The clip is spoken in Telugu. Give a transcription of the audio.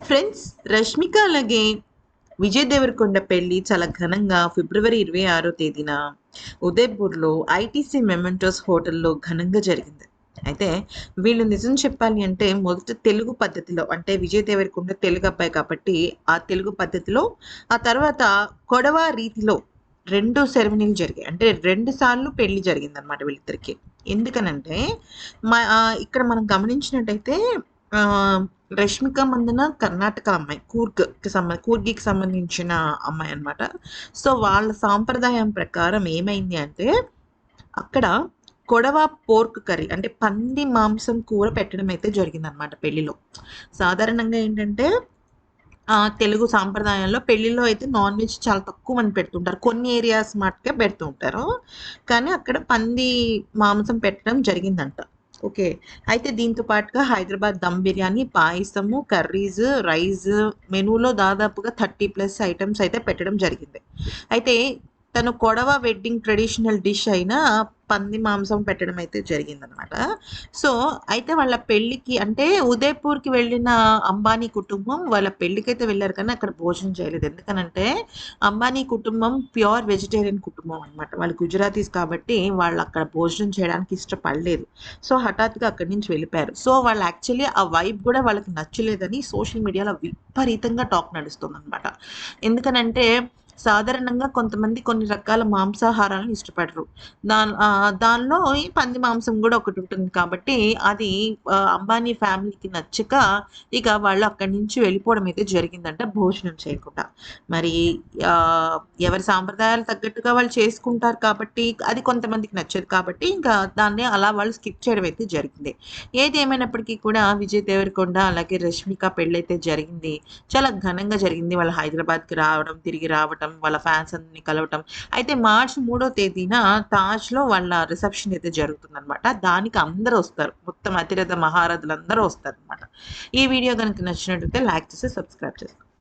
ఫ్రెండ్స్, రష్మిక అలాగే విజయ్ దేవరకొండ పెళ్లి చాలా ఘనంగా ఫిబ్రవరి 26వ తేదీన ఉదయపూర్లో ఐటీసీ మెమెంటోస్ హోటల్లో ఘనంగా జరిగింది. అయితే వీళ్ళు నిజం చెప్పాలి అంటే మొదట తెలుగు పద్ధతిలో, అంటే విజయ్ దేవరకొండ తెలుగు అబ్బాయి కాబట్టి ఆ తెలుగు పద్ధతిలో, ఆ తర్వాత కొడవ రీతిలో రెండు సెరమనీలు జరిగాయి. అంటే 2 సార్లు పెళ్లి జరిగిందనమాట వీళ్ళిద్దరికి. ఎందుకనంటే ఇక్కడ మనం గమనించినట్టయితే ఆహ్, రష్మిక మందన కర్ణాటక అమ్మాయి. కూర్గ్‌కి సంబంధించిన అమ్మాయి అన్నమాట. సో, వాళ్ళ సాంప్రదాయం ప్రకారం ఏమైంది అంటే, అక్కడ కొడవ పోర్క్ కర్రీ అంటే పంది మాంసం కూర పెట్టడం అయితే జరిగిందనమాట పెళ్లిలో. సాధారణంగా ఏంటంటే తెలుగు సాంప్రదాయంలో పెళ్ళిలో అయితే నాన్ వెజ్ చాలా తక్కువ మంది పెడుతుంటారు. కొన్ని ఏరియాస్ మట్టుకే పెడుతూ ఉంటారు. కానీ అక్కడ పంది మాంసం పెట్టడం జరిగిందంట. ఓకే. అయితే దీంతో పాటుగా హైదరాబాద్ దమ్ బిర్యానీ, పాయసము, కర్రీస్, రైస్ మెనూలో దాదాపుగా 30+ ఐటెమ్స్ అయితే పెట్టడం జరిగింది. అయితే తను కొడవ వెడ్డింగ్ ట్రెడిషనల్ డిష్ అయిన పంది మాంసం పెట్టడం అయితే జరిగిందనమాట. సో, అయితే వాళ్ళ పెళ్ళికి అంటే ఉదయపూర్‌కి వెళ్ళిన అంబానీ కుటుంబం వాళ్ళ పెళ్ళికైతే వెళ్లారు కానీ అక్కడ భోజనం చేయలేదు. ఎందుకనంటే అంబానీ కుటుంబం ప్యూర్ వెజిటేరియన్ కుటుంబం అనమాట. వాళ్ళు గుజరాతీస్ కాబట్టి వాళ్ళు అక్కడ భోజనం చేయడానికి ఇష్టపడలేదు. సో, హఠాత్తుగా అక్కడి నుంచి వెళ్ళిపోయారు. సో, వాళ్ళు యాక్చువల్లీ ఆ వైబ్ కూడా వాళ్ళకి నచ్చలేదని సోషల్ మీడియాలో విపరీతంగా టాక్ నడుస్తుందనమాట. ఎందుకనంటే సాధారణంగా కొంతమంది కొన్ని రకాల మాంసాహారాలను ఇష్టపడరు. దానిలో ఈ పంది మాంసం గూడా ఒకటుంటుంది కాబట్టి, అది అంబానీ ఫ్యామిలీకి నచ్చక, ఇక వాళ్ళు అక్కడి నుంచి వెళ్ళిపోవడం అయితే జరిగిందంట భోజనం చేయకుండా. మరి ఎవరి సాంప్రదాయాలు తగ్గట్టుగా వాళ్ళు చేసుకుంటారు కాబట్టి, అది కొంతమందికి నచ్చదు కాబట్టి, ఇంకా దాన్ని అలా వాళ్ళు స్కిప్ చేయడం అయితే జరిగింది. ఏది ఏమైనప్పటికీ కూడా విజయ్ దేవరకొండ అలాగే రష్మిక పెళ్ళైతే జరిగింది. చాలా ఘనంగా జరిగింది. వాళ్ళు హైదరాబాద్‌కి రావడం, తిరిగి రావటం, వాళ్ళ ఫ్యాన్స్ అందరిని కలవటం. అయితే మార్చి 3వ తేదీన తాజ్‌లో వాళ్ళ రిసెప్షన్ అయితే జరుగుతుందనమాట. దానికి అందరూ వస్తారు. మొత్తం అతిరథ మహారథులందరూ వస్తారనమాట. ఈ వీడియో గనుక నచ్చినట్లయితే లైక్ చేసి సబ్స్క్రైబ్ చేసుకోండి.